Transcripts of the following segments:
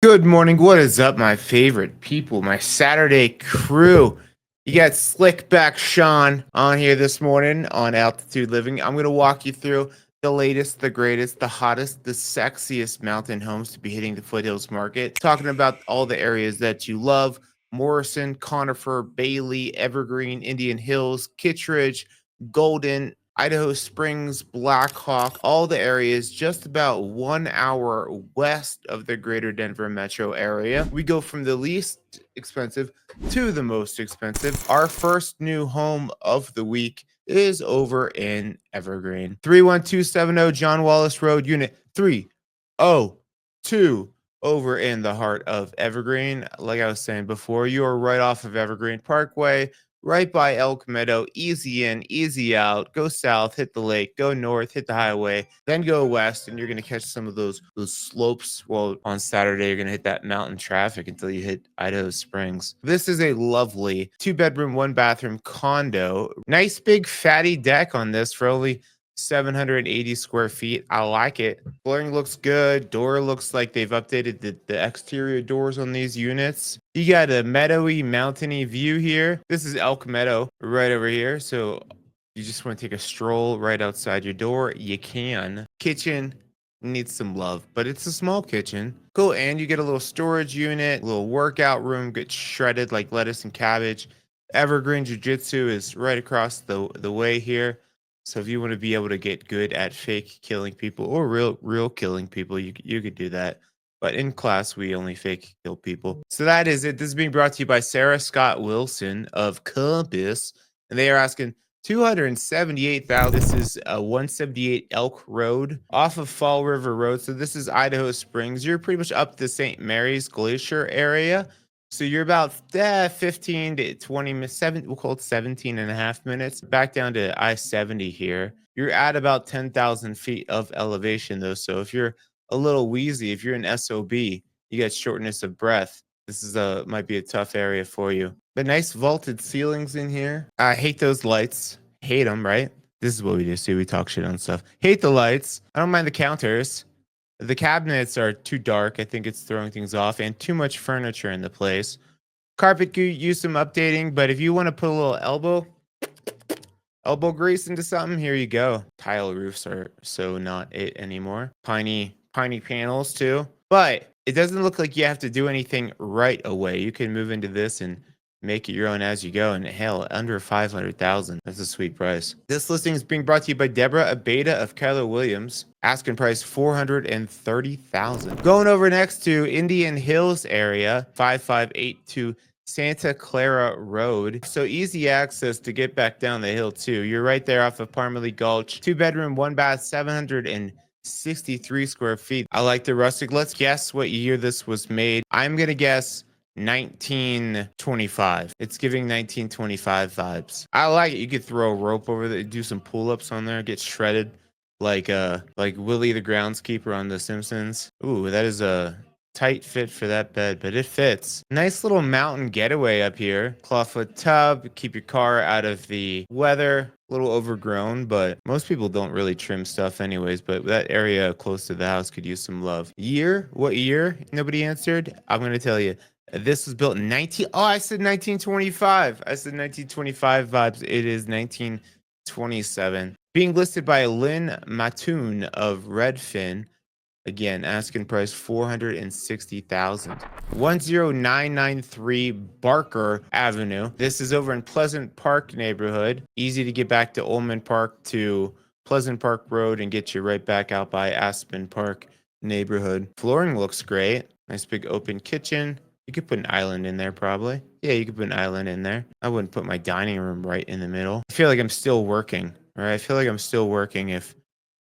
Good morning. What is up, my favorite people, my Saturday crew? You got Slickback Sean on here this morning on Altitude Living. I'm going to walk you through the latest, the greatest, the hottest, the sexiest mountain homes to be hitting the foothills market. Talking about all the areas that you love: Morrison, Conifer, Bailey, Evergreen, Indian Hills, Kittredge, Golden, Idaho Springs, Black Hawk, all the areas just about 1 hour west of the greater Denver metro area. We go from the least expensive to the most expensive. Our first new home of the week is over in Evergreen. 31270 John Wallace Road, Unit 302, over in the heart of Evergreen. Like I was saying before, you are right off of Evergreen Parkway, right by Elk Meadow. Easy in, easy out. Go south, hit the lake. Go north, hit the highway. Then go west, and you're gonna catch some of those slopes. Well, on Saturday, you're gonna hit that mountain traffic until you hit Idaho Springs. This is a lovely 2 bedroom, 1 bathroom condo. Nice big fatty deck on this for only 780 square feet. I like it. Flooring looks good. Door looks like they've updated the exterior doors on these units. You got a meadowy, mountainy view here. This is Elk Meadow right over here. So you just want to take a stroll right outside your door, you can. Kitchen needs some love, but it's a small kitchen. Cool. And you get a little storage unit, a little workout room, get shredded like lettuce and cabbage. Evergreen Jiu-Jitsu is right across the way here. So if you want to be able to get good at fake killing people or real killing people, you could do that. But in class, we only fake kill people. So that is it. This is being brought to you by Sarah Scott Wilson of Compass, and they are asking 278,000. This is 178 Elk Road off of Fall River Road. So this is Idaho Springs. You're pretty much up the St. Mary's Glacier area. So you're about 15 to 20 minutes, we'll call it 17 and a half minutes back down to I-70 here. You're at about 10,000 feet of elevation though. So if you're a little wheezy, if you're an SOB, you get shortness of breath, this is might be a tough area for you. But nice vaulted ceilings in here. I hate those lights. Hate them, right? This is what we do. See, we talk shit on stuff. Hate the lights. I don't mind the counters. The cabinets are too dark. I think it's throwing things off, and too much furniture in the place. Carpet could use some updating, but if you want to put a little elbow grease into something, here you go. Tile roofs are so not it anymore. Piney panels too. But it doesn't look like you have to do anything right away. You can move into this and make it your own as you go. And hell, under 500,000. That's a sweet price. This listing is being brought to you by Deborah Abeda of Keller Williams. Asking price 430,000. Going over next to Indian Hills area, 5582 Santa Clara Road. So easy access to get back down the hill too. You're right there off of Parmalee Gulch. 2 bedroom, 1 bath, 763 square feet. I like the rustic. Let's guess what year this was made. I'm gonna guess 1925. It's giving 1925 vibes. I like it. You could throw a rope over there, do some pull-ups on there, get shredded like Willie the groundskeeper on The Simpsons. Ooh, that is a tight fit for that bed, but it fits. Nice little mountain getaway up here. Clawfoot tub, keep your car out of the weather. A little overgrown, but most people don't really trim stuff anyways, but that area close to the house could use some love. Year? What year? Nobody answered. I'm going to tell you. This was built in 19. Oh, I said 1925. I said 1925 vibes. It is 1927. Being listed by Lynn Mattoon of Redfin. Again, asking price 460,000. 10993 Barker Avenue. This is over in Pleasant Park neighborhood. Easy to get back to Ullman Park to Pleasant Park Road and get you right back out by Aspen Park neighborhood. Flooring looks great. Nice big open kitchen. You could put an island in there probably. Yeah, you could put an island in there. I wouldn't put my dining room right in the middle. I feel like I'm still working. All right, I feel like I'm still working if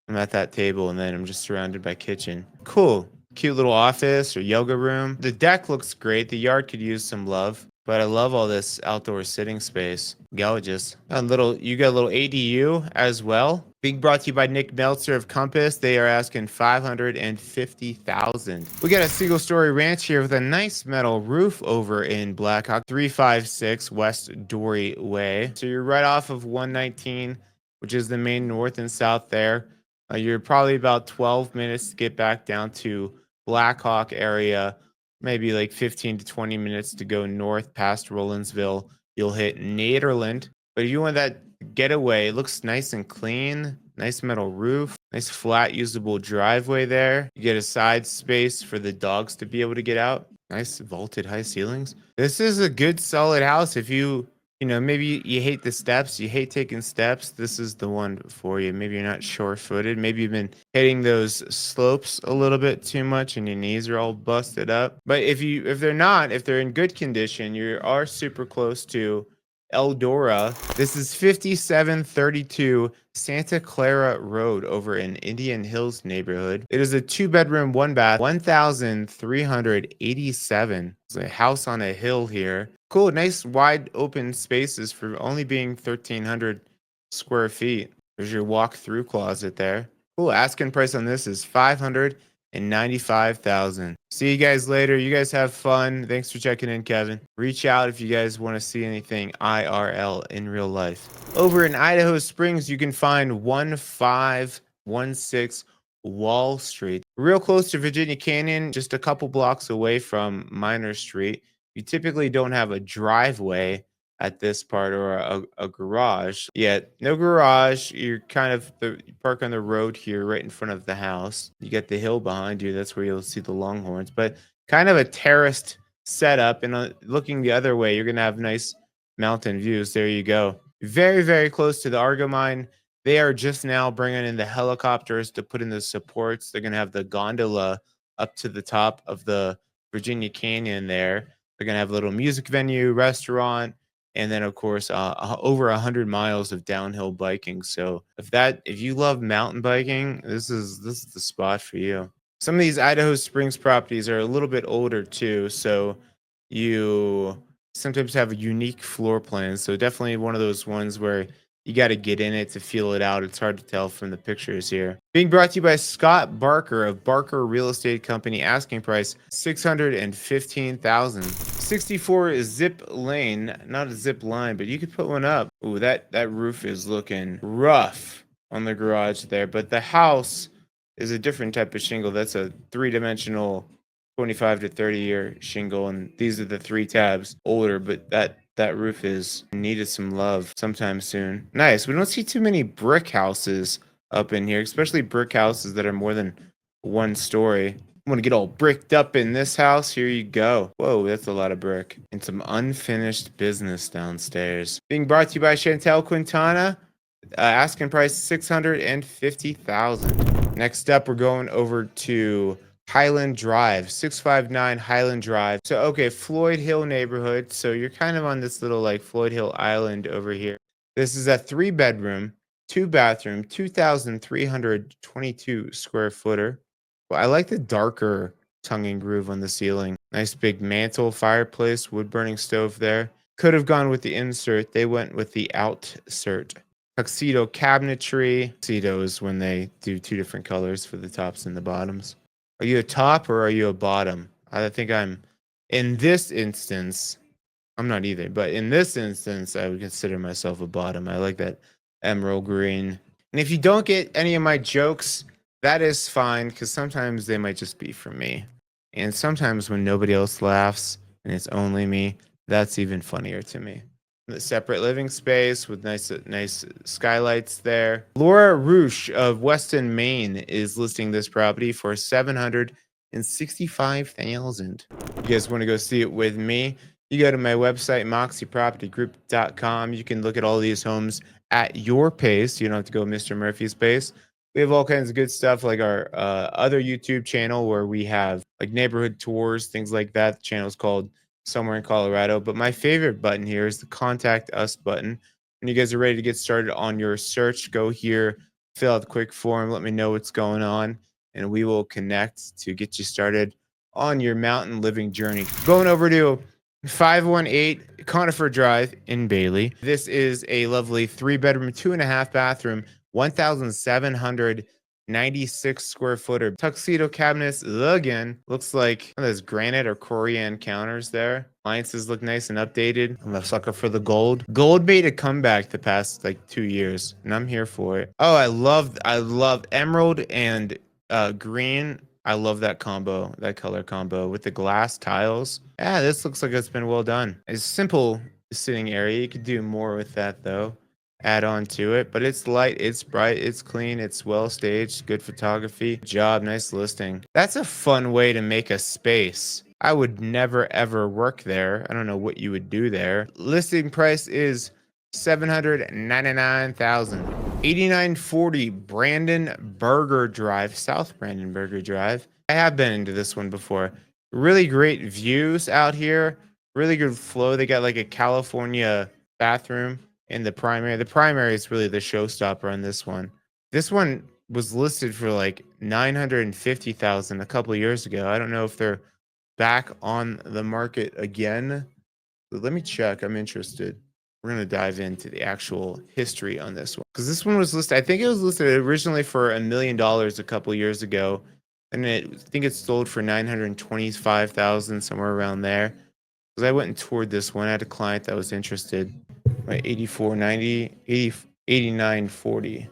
I'm at that table and then I'm just surrounded by kitchen. Cool. Cute little office or yoga room. The deck looks great. The yard could use some love, but I love all this outdoor sitting space. Gorgeous. You got a little ADU as well. Being brought to you by Nick Meltzer of Compass. They are asking 550,000. We got a single story ranch here with a nice metal roof over in Blackhawk, 356 West Dory Way. So you're right off of 119, which is the main north and south there. You're probably about 12 minutes to get back down to Blackhawk area maybe like 15 to 20 minutes to go north past Rollinsville. You'll hit Nederland. But if you want that getaway, it looks nice and clean. Nice metal roof. Nice flat usable driveway there. You get a side space for the dogs to be able to get out. Nice vaulted high ceilings. This is a good solid house. If maybe you hate the steps, you hate taking steps, this is the one for you. Maybe you're not sure-footed. Maybe you've been hitting those slopes a little bit too much and your knees are all busted up. But if they're in good condition, you are super close to Eldora. This is 5732 Santa Clara Road over in Indian Hills neighborhood. It is a 2-bedroom, 1-bath, 1,387. It's a house on a hill here. Cool, nice wide open spaces for only being 1,300 square feet. There's your walk-through closet there. Cool, asking price on this is 595,000. See you guys later. You guys have fun. Thanks for checking in, Kevin. Reach out if you guys want to see anything IRL in real life. Over in Idaho Springs, you can find 1516 Wall Street, real close to Virginia Canyon, just a couple blocks away from Minor Street. You typically don't have a driveway at this part or a garage. Yet no garage. You're you park on the road here right in front of the house. You get the hill behind you. That's where you'll see the Longhorns, but kind of a terraced setup. And looking the other way, you're going to have nice mountain views. There you go. Very, very close to the Argo mine. They are just now bringing in the helicopters to put in the supports. They're going to have the gondola up to the top of the Virginia Canyon there. They're going to have a little music venue, restaurant, and then of course over 100 miles of downhill biking. So if you love mountain biking, this is the spot for you. Some of these Idaho Springs properties are a little bit older too, so you sometimes have a unique floor plan. So definitely one of those ones where you got to get in it to feel it out. It's hard to tell from the pictures here. Being brought to you by Scott Barker of Barker Real Estate Company. Asking price $615,000. 64 is Zip Lane, not a zip line, but you could put one up. Ooh, that roof is looking rough on the garage there. But the house is a different type of shingle. That's a 3-dimensional 25 to 30-year shingle, and these are the 3 tabs older, but that roof is needed some love sometime soon. Nice. We don't see too many brick houses up in here, especially brick houses that are more than 1 story. I want to get all bricked up in this house. Here you go. Whoa, that's a lot of brick. And some unfinished business downstairs. Being brought to you by Chantel Quintana. Asking price $650,000. Next up, we're going over to Highland Drive, 659 Highland Drive. So, okay, Floyd Hill neighborhood. So you're kind of on this little like Floyd Hill Island over here. This is a 3-bedroom, 2-bathroom, 2,322 square footer. Well, I like the darker tongue and groove on the ceiling. Nice big mantle, fireplace, wood burning stove there. Could have gone with the insert. They went with the outsert. Tuxedo cabinetry. Tuxedo is when they do 2 different colors for the tops and the bottoms. Are you a top or are you a bottom? I think in this instance, I'm not either, but in this instance, I would consider myself a bottom. I like that emerald green. And if you don't get any of my jokes, that is fine, because sometimes they might just be for me. And sometimes when nobody else laughs and it's only me, that's even funnier to me. The separate living space with nice skylights there. Laura Roosh of Weston, Maine is listing this property for $765,000. You guys want to go see it with me? You go to my website, moxiepropertygroup.com. You can look at all these homes at your pace. You don't have to go Mr. Murphy's pace. We have all kinds of good stuff, like our other YouTube channel where we have like neighborhood tours, things like that. The channel is called Somewhere in Colorado. But my favorite button here is the Contact Us button. When you guys are ready to get started on your search, go here, fill out the quick form, let me know what's going on, and we will connect to get you started on your mountain living journey. Going over to 518 Conifer Drive in Bailey. This is a lovely 3-bedroom, 2.5-bathroom, 1,796 square footer. Tuxedo cabinets again. Looks like there's granite or corian counters there. Appliances look nice and updated. I'm a sucker for the gold. Gold made a comeback the past like 2 years, and I'm here for it. Oh, I love emerald and green. I love that combo, that color combo with the glass tiles. Yeah, this looks like it's been well done. It's simple sitting area. You could do more with that though. Add on to it, but it's light, it's bright, it's clean, it's well staged, good photography. Good job, nice listing. That's a fun way to make a space. I would never ever work there. I don't know what you would do there. Listing price is 799,000. 8940 Brandon Burger Drive, South Brandon Burger Drive. I have been into this one before. Really great views out here. Really good flow. They got like a California bathroom in the primary. The primary is really the showstopper on this one. This one was listed for like 950,000 a couple of years ago. I don't know if they're back on the market again. But let me check. I'm interested. We're going to dive into the actual history on this one because this one was listed. I think it was listed originally for $1 million a couple years ago, and I think it sold for 925,000 somewhere around there. Because I went and toured this one. I had a client that was interested. Right, 8490, 8940.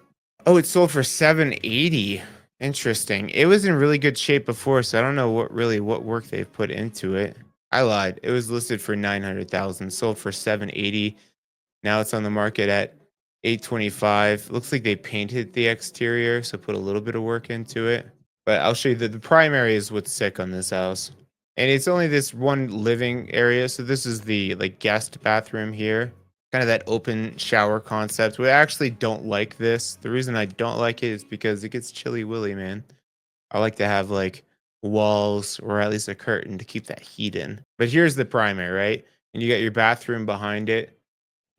Oh, it sold for 780. Interesting. It was in really good shape before, so I don't know what work they've put into it. I lied. It was listed for 900,000, sold for 780. Now it's on the market at 825. Looks like they painted the exterior, so put a little bit of work into it. But I'll show you that the primary is what's sick on this house. And it's only this one living area, so this is the like guest bathroom here. Kind of that open shower concept. We actually don't like this. The reason I don't like it is because it gets chilly willy, man. I like to have like walls or at least a curtain to keep that heat in. But here's the primary, right? And you got your bathroom behind it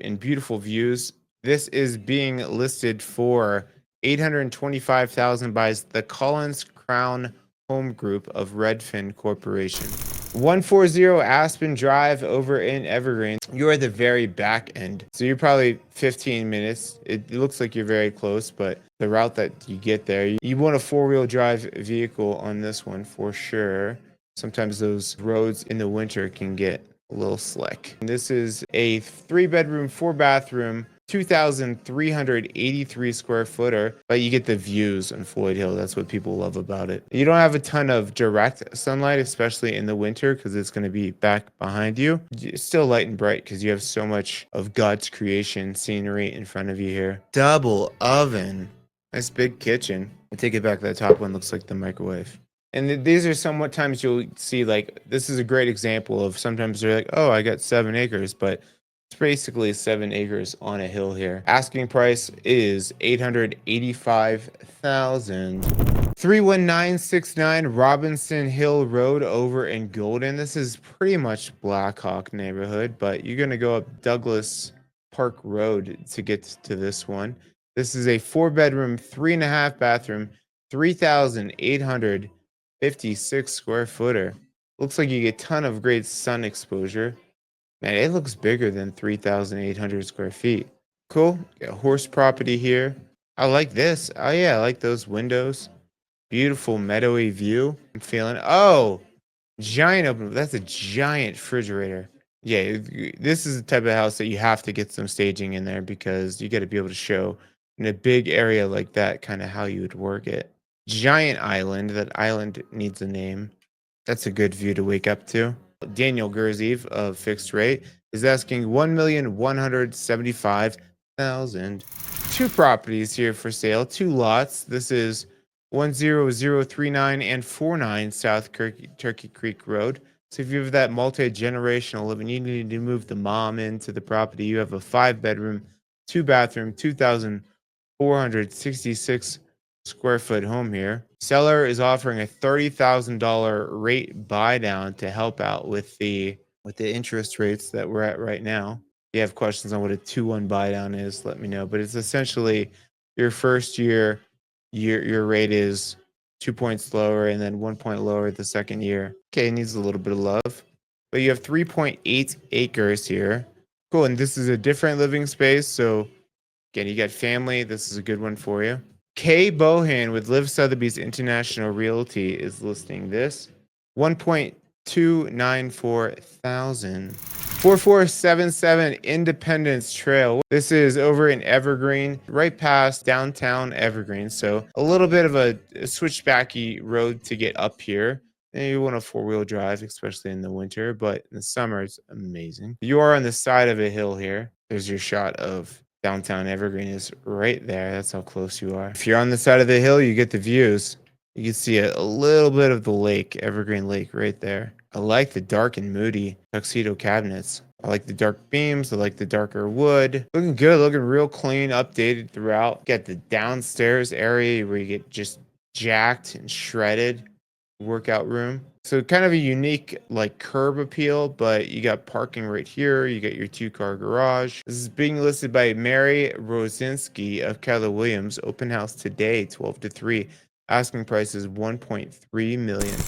and beautiful views. This is being listed for 825,000 by the Collins Crown Home Group of Redfin Corporation. 140 Aspen Drive over in Evergreen. You are the very back end. So you're probably 15 minutes. It looks like you're very close, but the route that you get there, you want a four-wheel drive vehicle on this one for sure. Sometimes those roads in the winter can get a little slick. And this is a 3-bedroom, 4-bathroom, 2,383 square footer, but you get the views on Floyd Hill. That's what people love about it. You don't have a ton of direct sunlight, especially in the winter, because it's going to be back behind you. It's still light and bright because you have so much of God's creation scenery in front of you here. Double oven. Nice big kitchen. I take it back. That top one looks like the microwave. And these are somewhat times you'll see, like, this is a great example of sometimes they're like, oh, I got 7 acres, but it's basically 7 acres on a hill here. Asking price is 885,000. 31969 Robinson Hill Road over in Golden. This is pretty much Blackhawk neighborhood, but you're going to go up Douglas Park Road to get to this one. This is a 4-bedroom, 3.5-bathroom, 3,856 square footer. Looks like you get a ton of great sun exposure. Man, it looks bigger than 3,800 square feet. Cool. Got horse property here. I like this. Oh, yeah, I like those windows. Beautiful meadowy view. I'm feeling. Oh, giant open. That's a giant refrigerator. Yeah, this is the type of house that you have to get some staging in there because you got to be able to show in a big area like that kind of how you would work it. Giant island. That island needs a name. That's a good view to wake up to. Daniel Gerseve of Fixed Rate is asking 1,175,000. 2 properties here for sale, 2 lots. This is 10039 and 49 South Turkey Creek Road. So if you have that multi-generational living, you need to move the mom into the property. You have a 5-bedroom, 2-bathroom, 2,466 square foot home here. Seller is offering a $30,000 rate buy down to help out with the interest rates that we're at right now. If you have questions on what a 2-1 buy down is, let me know. But it's essentially your first year, your rate is 2 points lower and then 1 point lower the second year. Okay, it needs a little bit of love. But you have 3.8 acres here. Cool, and this is a different living space. So again, you got family. This is a good one for you. Kay Bohan with Liv Sotheby's International Realty is listing this. 1.294,000. 4477 Independence Trail. This is over in Evergreen, right past downtown Evergreen. So a little bit of a switchbacky road to get up here. And you want a four-wheel drive, especially in the winter, but in the summer it's amazing. You are on the side of a hill here. There's your shot of downtown Evergreen is right there. That's how close you are. If you're on the side of the hill, you get the views. You can see a little bit of the lake, Evergreen Lake, right there. I like the dark and moody tuxedo cabinets. I like the dark beams. I like the darker wood. Looking good, looking real clean, updated throughout. Got the downstairs area where you get just jacked and shredded workout room. So kind of a unique like curb appeal, but you got parking right here. You got your 2-car garage. This is being listed by Mary Rosinski of Keller Williams. Open house today, 12 to 3. Asking price is 1.3 million.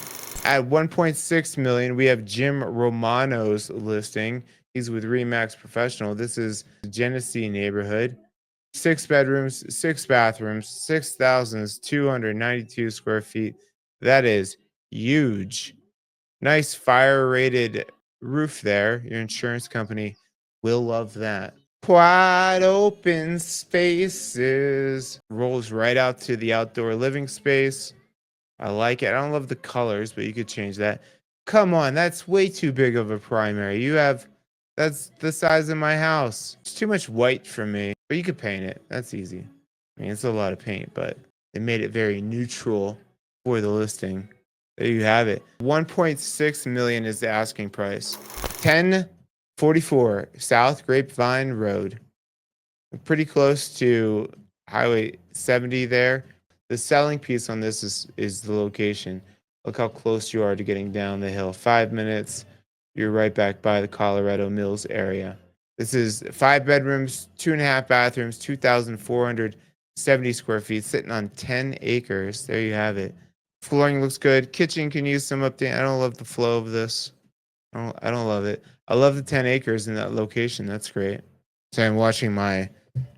At 1.6 million, we have Jim Romano's listing. He's with Remax Professional. This is the Genesee neighborhood. 6 bedrooms, 6 bathrooms, 6,292 square feet. That is huge. Nice fire rated roof there. Your insurance company will love that. Wide open spaces. Rolls right out to the outdoor living space. I like it. I don't love the colors, but you could change that. Come on, that's way too big of a primary. That's the size of my house. It's too much white for me, but you could paint it. That's easy. I mean, it's a lot of paint, but they made it very neutral for the listing. There you have it. 1.6 million is the asking price. 1044 South Grapevine Road. Pretty close to Highway 70 there. The selling piece on this is the location. Look how close you are to getting down the hill. 5 minutes, you're right back by the Colorado Mills area. This is 5 bedrooms, 2.5 bathrooms, 2,470 square feet, sitting on 10 acres. There you have it. Flooring looks good. Kitchen can use some update. I don't love the flow of this. I don't love it. I love the 10 acres in that location. That's great. So I'm watching my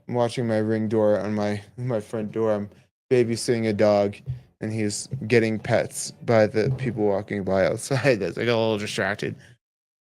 ring door on my front door. I'm babysitting a dog, and he's getting pets by the people walking by outside. That's I got a little distracted.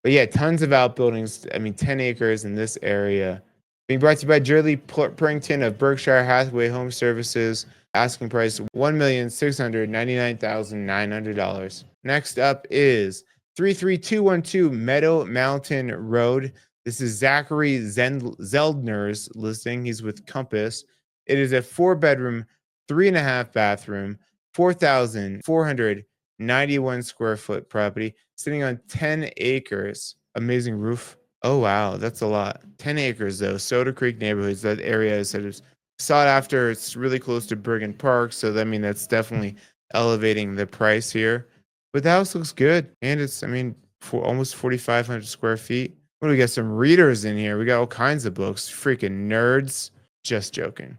But yeah, tons of outbuildings. I mean, 10 acres in this area. Being brought to you by Jerry Prington of Berkshire Hathaway Home Services. Asking price $1,699,900. Next up is 33212 Meadow Mountain Road. This is Zachary Zeldner's listing. He's with Compass. It is a 4-bedroom, 3.5 bathroom, 4,491 square foot property sitting on 10 acres. Amazing roof. Oh, wow. That's a lot. 10 acres, though. Soda Creek neighborhoods. That area is sort of sought after. It's really close to Bergen Park. So, I mean, that's definitely elevating the price here. But the house looks good. And it's, I mean, for almost 4,500 square feet. What do we got? Some readers in here. We got all kinds of books. Freaking nerds. Just joking.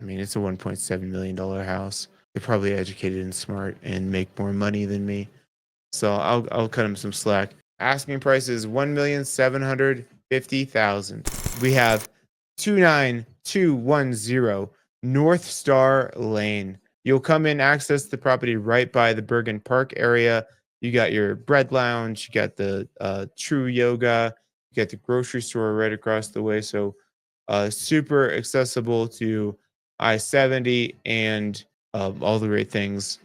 I mean, it's a $1.7 million house. They're probably educated and smart and make more money than me. So I'll cut them some slack. Asking price is $1,750,000. We have 29210 North Star Lane. You'll come in, access the property right by the Bergen Park area. You got your bread lounge, you got the True Yoga, you got the grocery store right across the way. So super accessible to I-70 and all the great things,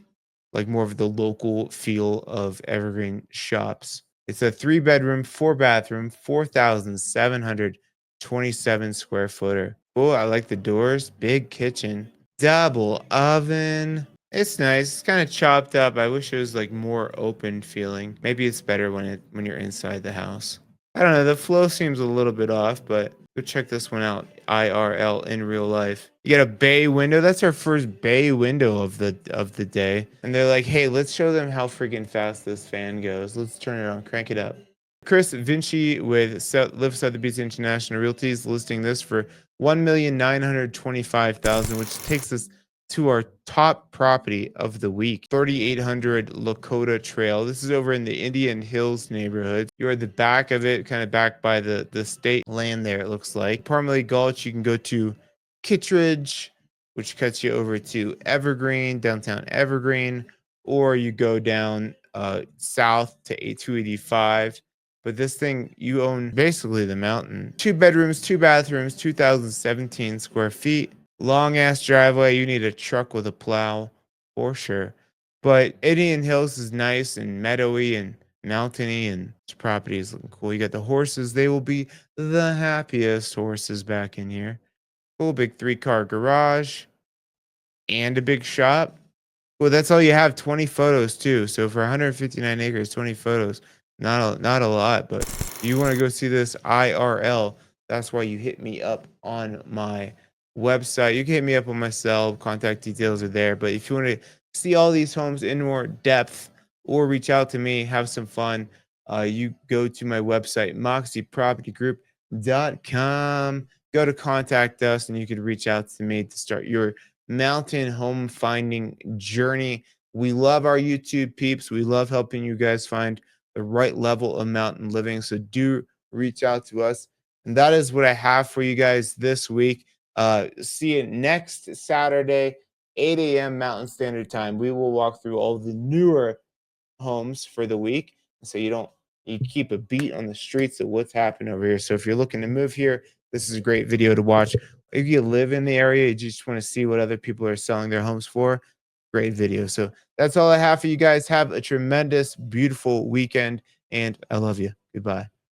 like more of the local feel of Evergreen shops. It's a 3-bedroom, 4-bathroom, 4,727 square footer. Oh, I like the doors. Big kitchen, double oven. It's nice. It's kind of chopped up. I wish it was like more open feeling. Maybe it's better when you're inside the house. I don't know. The flow seems a little bit off, but go check this one out. IRL in real life. You got a bay window. That's our first bay window of the day. And they're like, hey, let's show them how freaking fast this fan goes. Let's turn it on, crank it up. Chris Vinci with Live Sotheby's International Realties listing this for $1,925,000, which takes us to our top property of the week, 3,800 Lakota Trail. This is over in the Indian Hills neighborhood. You're at the back of it, kind of back by the state land there, it looks like. Parmalee Gulch, you can go to Kittredge, which cuts you over to Evergreen, downtown Evergreen, or you go down south to 285. But this thing, you own basically the mountain. 2 bedrooms, 2 bathrooms, 2,017 square feet. Long ass driveway. You need a truck with a plow for sure. But Indian Hills is nice and meadowy and mountainy, and this property is looking cool. You got the horses. They will be the happiest horses back in here. Cool big 3-car garage and a big shop. Well, that's all you have, 20 photos too. So for 159 acres, 20 photos, not a lot, but you want to go see this IRL, that's why you hit me up on my website. You can hit me up on my cell, contact details are there. But if you want to see all these homes in more depth or reach out to me, have some fun, you go to my website, moxiepropertygroup.com. Go to contact us and you can reach out to me to start your mountain home finding journey. We love our YouTube peeps. We love helping you guys find the right level of mountain living. So do reach out to us. And that is what I have for you guys this week. See you next Saturday, 8 a.m. Mountain Standard Time. We will walk through all the newer homes for the week. So you keep a beat on the streets of what's happening over here. So if you're looking to move here, this is a great video to watch. If you live in the area, you just want to see what other people are selling their homes for, great video. So that's all I have for you guys. Have a tremendous, beautiful weekend, and I love you. Goodbye.